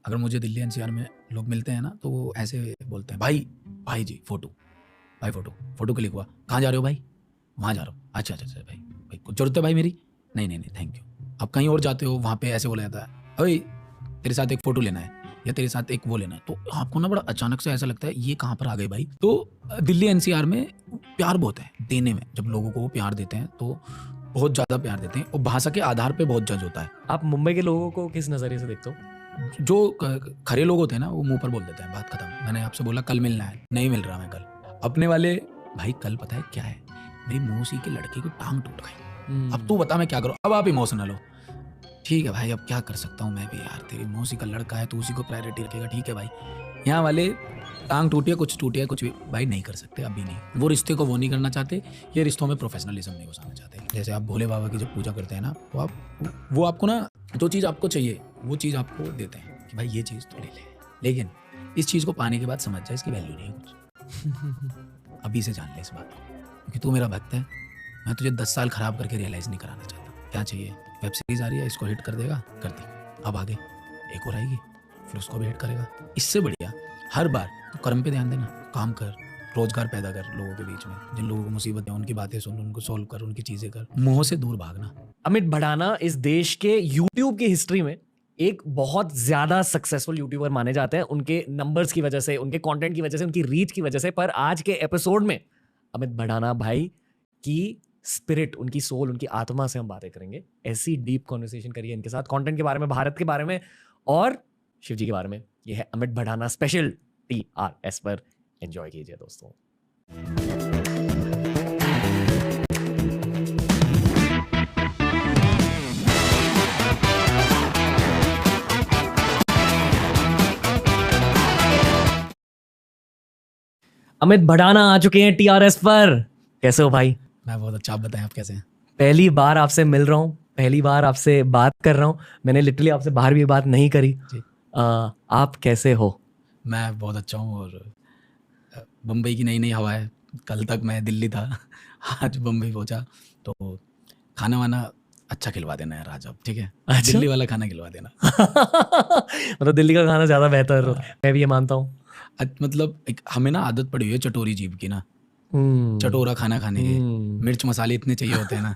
अगर मुझे दिल्ली एनसीआर में लोग मिलते हैं ना तो वो ऐसे बोलते हैं, भाई भाई जी फ़ोटो, भाई फ़ोटो क्लिक हुआ, कहाँ जा रहे हो भाई? वहाँ जा रहा हूँ। अच्छा, अच्छा, अच्छा भाई, भाई कुछ ज़रूरत है भाई मेरी? नहीं, नहीं, नहीं थैंक यू। अब कहीं और जाते हो वहाँ पे ऐसे बोला जाता है, ओए तेरे साथ एक फ़ोटो लेना है या तेरे साथ एक वो लेना है। तो आपको ना बड़ा अचानक से ऐसा लगता है ये कहाँ पर आ गए भाई? तो दिल्ली एनसीआर में प्यार बहुत है देने में। जब लोगों को वो प्यार देते हैं तो बहुत ज़्यादा प्यार देते हैं और भाषा के आधार पे बहुत जज होता है। आप मुंबई के लोगों को किस नज़रिए से देखते हो? जो खरे लोग होते हैं ना वो मुंह पर बोल देते हैं बात खत्म। मैंने आपसे बोला कल मिलना है, नहीं मिल रहा मैं कल। अपने वाले भाई कल पता है क्या है, मेरी मौसी की लड़की की टांग टूट गई, अब तू बता मैं क्या करूँ? अब आप इमोशनल हो, ठीक है भाई अब क्या कर सकता हूँ मैं भी यार, तेरी मौसी का लड़का है तो उसी को प्रायोरिटी रखेगा, ठीक है भाई। यहाँ वाले टांग टूटी है कुछ भी भाई नहीं कर सकते, अभी नहीं। वो रिश्ते को वो नहीं करना चाहते, ये रिश्तों में प्रोफेशनलिज्म नहीं घुसाना चाहते। जैसे आप भोले बाबा की जब पूजा करते हैं ना तो वो आपको ना जो चीज़ आपको चाहिए वो चीज़ आपको देते हैं कि भाई ये चीज़ तो ले ले, लेकिन इस चीज़ को पाने के बाद समझ जाए इसकी वैल्यू नहीं है कुछ। अभी से जान ले इस बात को, क्योंकि तू मेरा भक्त है, मैं तुझे 10 साल खराब करके रियलाइज़ नहीं कराना चाहता। क्या चाहिए? वेब सीरीज़ आ रही है, इसको हिट कर देगा, कर दी, अब आगे एक और आएगी, फिर उसको भी हिट करेगा। इससे बढ़िया हर बार तो कर्म पे ध्यान देना, काम कर, रोजगार पैदा कर लोगों के बीच में, जिन लोगों को मुसीबत है उनकी बातें सुन, उनको सोल्व कर, उनकी चीज़ें कर, मोह से दूर भागना। अमित भड़ाना इस देश के यूट्यूब की हिस्ट्री में एक बहुत ज्यादा सक्सेसफुल यूट्यूबर माने जाते हैं, उनके नंबर्स की वजह से, उनके कंटेंट की वजह से, उनकी रीच की वजह से। पर आज के एपिसोड में अमित भड़ाना भाई की स्पिरिट, उनकी सोल, उनकी आत्मा से हम बातें करेंगे। ऐसी डीप कॉन्वर्सेशन करिए इनके साथ, कंटेंट के बारे में, भारत के बारे में और शिव जी के बारे में। यह है अमित भड़ाना स्पेशल TRS पर। एंजॉय कीजिए दोस्तों। अमित भड़ाना आ चुके हैं TRS पर। कैसे हो भाई? मैं बहुत अच्छा, आप बताएं आप कैसे हैं? पहली बार आपसे मिल रहा हूँ, पहली बार आपसे बात कर रहा हूँ। मैंने लिटरली आपसे बाहर भी बात नहीं करी। जी आप कैसे हो? मैं बहुत अच्छा हूँ और बम्बई की नई नई हवा है। कल तक मैं दिल्ली था, आज बम्बई पहुँचा, तो खाना वाना अच्छा खिलवा देना यार आज, अब ठीक है? अच्छा? दिल्ली वाला खाना खिलवा देना। मतलब दिल्ली का खाना ज़्यादा बेहतर हो, मैं भी ये मानता हूँ। मतलब एक हमें ना आदत पड़ी हुई है चटोरी जीभ की ना, चटोरा खाना खाने की, मिर्च मसाले इतने चाहिए होते हैं ना।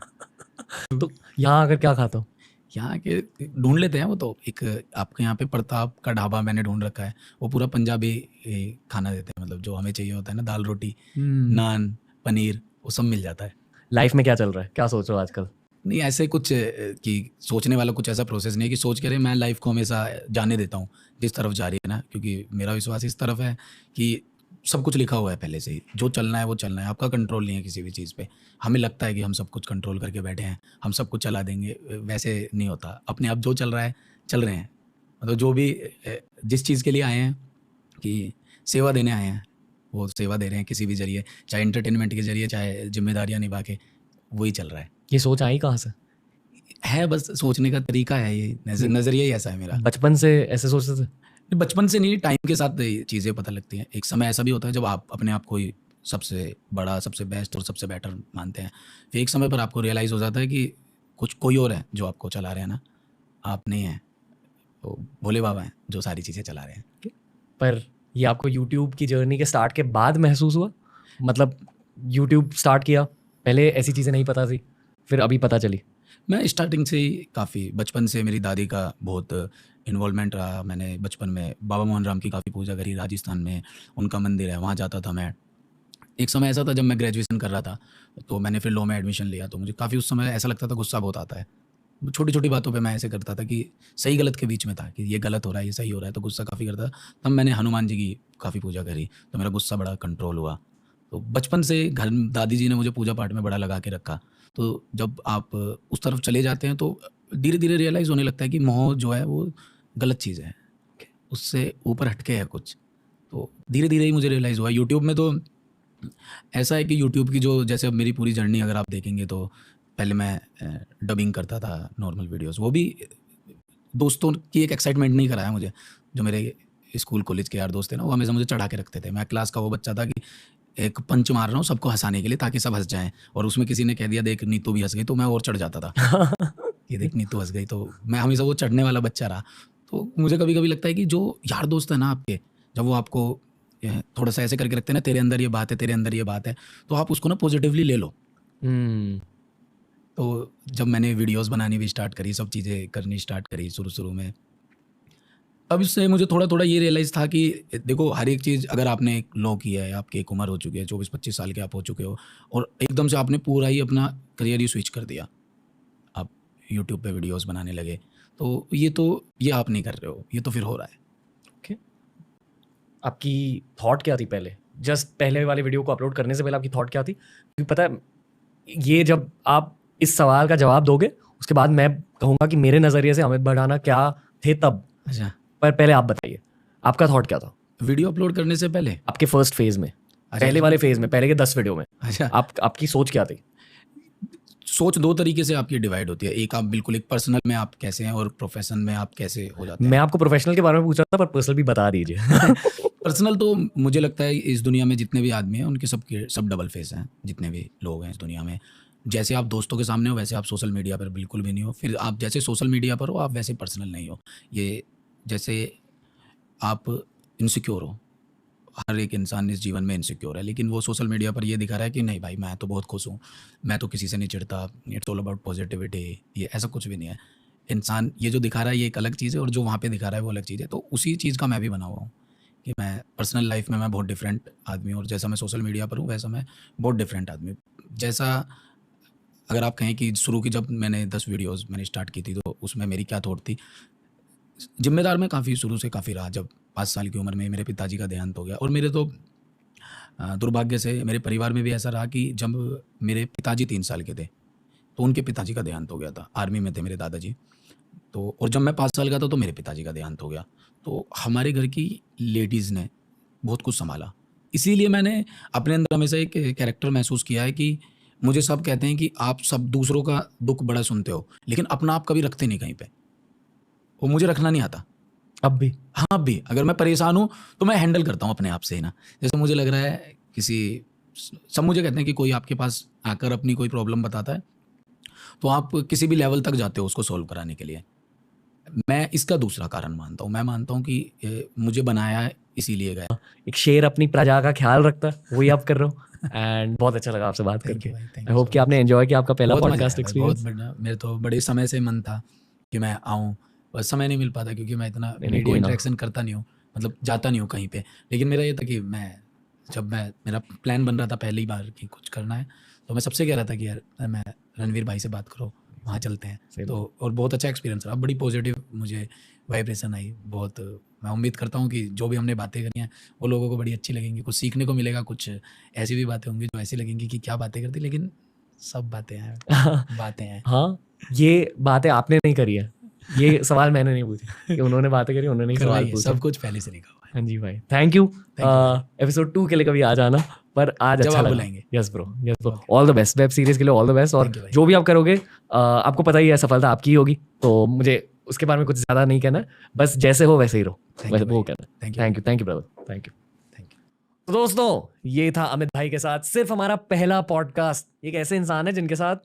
तो यहाँ आकर क्या खाता हूँ? यहाँ के ढूंढ लेते हैं वो तो, एक आपके यहाँ पे प्रताप का ढाबा मैंने ढूंढ रखा है, वो पूरा पंजाबी खाना देते हैं, मतलब जो हमें चाहिए होता है ना, दाल रोटी, नान, पनीर, वो सब मिल जाता है। लाइफ में क्या चल रहा है, क्या सोच रहे हो आजकल? नहीं ऐसे कुछ कि सोचने वाला कुछ ऐसा प्रोसेस नहीं है कि सोच के रहे, मैं लाइफ को हमेशा जाने देता हूँ जिस तरफ जा रही है ना, क्योंकि मेरा विश्वास इस तरफ है कि सब कुछ लिखा हुआ है पहले से ही, जो चलना है वो चलना है, आपका कंट्रोल नहीं है किसी भी चीज़ पे। हमें लगता है कि हम सब कुछ कंट्रोल करके बैठे हैं, हम सब कुछ चला देंगे, वैसे नहीं होता। अपने आप जो चल रहा है चल रहे हैं, मतलब जो भी जिस चीज़ के लिए आए हैं कि सेवा देने आए हैं वो सेवा दे रहे हैं किसी भी जरिए, चाहे एंटरटेनमेंट के जरिए, चाहे जिम्मेदारियाँ निभा के, वही चल रहा है। ये सोच आई कहाँ से? है बस सोचने का तरीका है, ये नज़रिया ही ऐसा है मेरा। बचपन से ऐसे सोचते थे? बचपन से नहीं, टाइम के साथ चीज़ें पता लगती हैं। एक समय ऐसा भी होता है जब आप अपने आप को ही सबसे बड़ा, सबसे बेस्ट और सबसे बेटर मानते हैं। फिर एक समय पर आपको रियलाइज़ हो जाता है कि कुछ कोई और है जो आपको चला रहे हैं ना, आप नहीं हैं। तो भोले बाबा हैं जो सारी चीज़ें चला रहे हैं। पर ये आपको यूट्यूब की जर्नी के स्टार्ट के बाद महसूस हुआ? मतलब यूट्यूब स्टार्ट किया, पहले ऐसी चीज़ें नहीं पता थी, फिर अभी पता चली? मैं स्टार्टिंग से ही काफ़ी, बचपन से मेरी दादी का बहुत इन्वॉल्वमेंट रहा। मैंने बचपन में बाबा मोहन राम की काफ़ी पूजा करी, राजस्थान में उनका मंदिर है, वहाँ जाता था मैं। एक समय ऐसा था जब मैं ग्रेजुएशन कर रहा था, तो मैंने फिर लॉ में एडमिशन लिया, तो मुझे काफ़ी उस समय ऐसा लगता था, गुस्सा बहुत आता है। छोटी छोटी बातों पे मैं ऐसे करता था कि सही गलत के बीच में था कि ये गलत हो रहा है, ये सही हो रहा है, तो गुस्सा काफ़ी करता था। तब मैंने हनुमान जी की काफ़ी पूजा करी, तो मेरा गुस्सा बड़ा कंट्रोल हुआ। तो बचपन से घर दादी जी ने मुझे पूजा पाठ में बड़ा लगा के रखा। तो जब आप उस तरफ चले जाते हैं तो धीरे धीरे रियलाइज़ होने लगता है कि मोह जो है वो गलत चीज़ है, उससे ऊपर हटके है कुछ। तो धीरे धीरे ही मुझे रियलाइज़ हुआ। यूट्यूब में तो ऐसा है कि यूट्यूब की जो, जैसे अब मेरी पूरी जर्नी अगर आप देखेंगे तो पहले मैं डबिंग करता था नॉर्मल वीडियोस, वो भी दोस्तों की एक एक्साइटमेंट नहीं कराया मुझे। जो मेरे स्कूल कॉलेज के यार दोस्त थे ना, वो हमेशा मुझे चढ़ा के रखते थे। मैं क्लास का वो बच्चा था कि एक पंच मार रहा हूँ सबको हंसाने के लिए ताकि सब हंस जाएं, और उसमें किसी ने कह दिया देख नीतू भी हंस गई, तो मैं और चढ़ जाता था कि देख नीतू हंस गई। तो मैं हमेशा वो चढ़ने वाला बच्चा रहा। तो मुझे कभी-कभी लगता है कि जो यार दोस्त है ना आपके, जब वो आपको थोड़ा-सा ऐसे करके रखते हैं ना, तेरे अंदर ये बात है, तेरे अंदर ये बात है, तो आप उसको ना पॉजिटिवली ले लो। हम्म। तो जब मैंने वीडियोज़ बनानी भी स्टार्ट करी, सब चीज़ें करनी स्टार्ट करी शुरू-शुरू में, तब इससे मुझे थोड़ा-थोड़ा ये रियलाइज़ था कि देखो हर एक चीज़ अगर आपने एक लॉ किया है, आपकी एक उम्र हो चुकी है, 24-25 साल के आप हो चुके हो और एकदम से आपने पूरा ही अपना करियर ही स्विच कर दिया। आप यूट्यूब पे वीडियोज़ बनाने लगे, तो ये आप नहीं कर रहे हो, ये तो फिर हो रहा है। ओके। आपकी थॉट क्या थी पहले? जस्ट पहले वाले वीडियो को अपलोड करने से पहले आपकी थॉट क्या थी? क्योंकि पता है, ये जब आप इस सवाल का जवाब दोगे, उसके बाद मैं कहूँगा कि मेरे नज़रिए से अमित भड़ाना क्या थे तब। अच्छा, पर पहले आप बताइए, आपका थॉट क्या था? वीडियो अपलोड करने से पहले? आपके फर्स्ट फेज़ में, अच्छा, पहले वाले फेज़ में, पहले के 10 वीडियो में, अच्छा, आपकी सोच क्या थी? सोच 2 तरीके से आपकी डिवाइड होती है। एक आप बिल्कुल एक पर्सनल में आप कैसे हैं और प्रोफ़ेशन में आप कैसे हो जाते मैं हैं। आपको प्रोफेशनल के बारे में पूछ रहा था, पर पर्सनल भी बता दीजिए। पर्सनल तो मुझे लगता है इस दुनिया में जितने भी आदमी हैं उनके सब डबल फेस हैं, जितने भी लोग हैं इस दुनिया में। जैसे आप दोस्तों के सामने हो वैसे आप सोशल मीडिया पर बिल्कुल भी नहीं हो। फिर आप जैसे सोशल मीडिया पर हो आप वैसे पर्सनल नहीं हो। ये जैसे आप इनसिक्योर हो, हर एक इंसान इस जीवन में इनसिक्योर है, लेकिन वो सोशल मीडिया पर ये दिखा रहा है कि नहीं भाई मैं तो बहुत खुश हूँ, मैं तो किसी से नहीं चिढ़ता, इट्स ऑल अबाउट पॉजिटिविटी। ये ऐसा कुछ भी नहीं है। इंसान ये जो दिखा रहा है ये एक अलग चीज़ है और जो वहाँ पे दिखा रहा है वो अलग चीज़ है। तो उसी चीज़ का मैं भी बना हुआ हूँ कि मैं पर्सनल लाइफ में मैं बहुत डिफरेंट आदमी हूँ और जैसा मैं सोशल मीडिया पर हूँ वैसा मैं बहुत डिफरेंट आदमी हूँ। जैसा अगर आप कहें कि शुरू की जब मैंने 10 वीडियोज़ मैंने स्टार्ट की थी तो उसमें मेरी क्या थॉट थी, ज़िम्मेदार मैं काफ़ी शुरू से काफ़ी रहा। जब 5 साल की उम्र में मेरे पिताजी का देहांत हो गया और मेरे तो दुर्भाग्य से मेरे परिवार में भी ऐसा रहा कि जब मेरे पिताजी 3 साल के थे, तो उनके पिताजी का देहांत हो गया था। आर्मी में थे मेरे दादाजी। तो और जब मैं 5 साल का था तो मेरे पिताजी का देहांत हो गया। तो हमारे घर की लेडीज़ ने बहुत कुछ सँभाला। इसीलिए मैंने अपने अंदर हमेशा एक कैरेक्टर महसूस किया है कि मुझे सब कहते हैं कि आप सब दूसरों का दुःख बड़ा सुनते हो, लेकिन अपना आप कभी रखते नहीं कहीं पे। वो मुझे रखना नहीं आता। अब भी? हाँ, अब भी अगर मैं परेशान हूँ, तो मैं हैंडल करता हूँ अपने आप से ही ना। जैसे मुझे लग रहा है किसी सब मुझे कहते हैं कि कोई आपके पास आकर अपनी कोई प्रॉब्लम बताता है, तो आप किसी भी लेवल तक जाते हो उसको सॉल्व कराने के लिए। मैं इसका दूसरा कारण मानता हूँ। मैं मानता हूँ कि मुझे बनाया है इसीलिए गया। एक शेर अपनी प्रजा का ख्याल रखता है, वही आप कर रहे हो। एंड बहुत अच्छा लगा आपसे बात थैंक करके। यू भाई, thank I you hope so कि आपने मच। एंजॉय किया आपका पहला बहुत मज़ा पॉडकास्ट आया भाई, बहुत एक्सपीरियंस। बढ़िया। मेरे तो बड़े समय से मन था कि मैं आऊँ, बस समय नहीं मिल पाता क्योंकि मैं इतना नहीं नहीं, मीडिया कोई ना। इंटरेक्शन करता नहीं हूँ, मतलब जाता नहीं हूँ कहीं पे। लेकिन मेरा ये था कि मेरा प्लान बन रहा था पहली बार कि कुछ करना है, तो मैं सबसे कह रहा था कि यार मैं रणवीर भाई से बात करो, वहाँ चलते हैं। Same. तो और बहुत अच्छा एक्सपीरियंस रहा, बड़ी पॉजिटिव मुझे वाइब्रेशन आई बहुत। मैं उम्मीद करता हूँ कि जो भी हमने बातें करी हैं वो लोगों को बड़ी अच्छी लगेंगी, कुछ सीखने को मिलेगा, कुछ ऐसी भी बातें होंगी जो ऐसी लगेंगी कि क्या बातें करती, लेकिन सब बातें हैं, बातें हैं। हाँ, ये बातें आपने नहीं करी है। ये सवाल मैंने नहीं पूछे कि उन्होंने बातें करी, उन्होंने ही सवाल करवाइए, पूछे। सब कुछ पहले से लिखा हुआ है। हाँ जी भाई, थैंक यू। थैंक यू भाई, एपिसोड 2 के लिए कभी आ जाना, पर आज जब अच्छा आप लगा। बुलाएंगे। Yes bro, yes bro. Okay, all the best, web series के लिए ऑल द बेस्ट। और थैंक यू भाई, जो भी आप करोगे, आपको पता ही है सफलता आपकी ही होगी, तो मुझे उसके बारे में कुछ ज़्यादा नहीं कहना है। बस जैसे हो वैसे ही रहो, थैंक वैसे यू वो भाई, कहना है। Thank you, thank you brother, thank you. Thank you. तो दोस्तों, ये था अमित भाई के साथ सिर्फ हमारा पहला पॉडकास्ट। एक ऐसे इंसान है जिनके साथ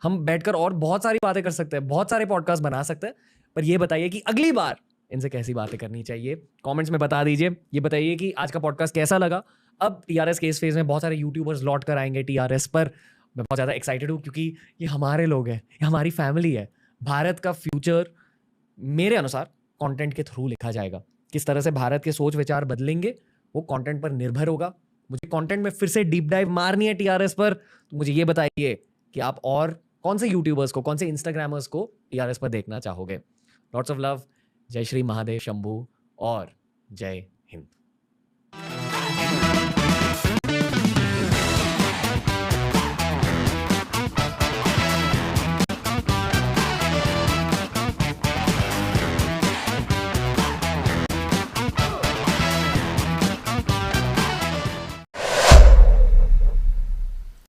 हम बैठकर और बहुत सारी बातें कर सकते हैं, बहुत सारे पॉडकास्ट बना सकते हैं। पर ये बताइए कि अगली बार इनसे कैसी बातें करनी चाहिए, कमेंट्स में बता दीजिए। ये बताइए कि आज का पॉडकास्ट कैसा लगा। अब टीआरएस के इस फेज में बहुत सारे यूट्यूबर्स लौट कर आएंगे टीआरएस पर। मैं बहुत ज़्यादा एक्साइटेड हूँ क्योंकि ये हमारे लोग हैं, ये हमारी फैमिली है। भारत का फ्यूचर मेरे अनुसार कंटेंट के थ्रू लिखा जाएगा। किस तरह से भारत के सोच विचार बदलेंगे वो कंटेंट पर निर्भर होगा। मुझे कंटेंट में फिर से डीप डाइव मारनी है टीआरएस पर, तो मुझे ये बताइए कि आप और कौन से यूट्यूबर्स को, कौन से इंस्टाग्रामर्स को टीआरएस पर देखना चाहोगे। Lots of love. जय श्री महादेव शंभू और जय हिंद।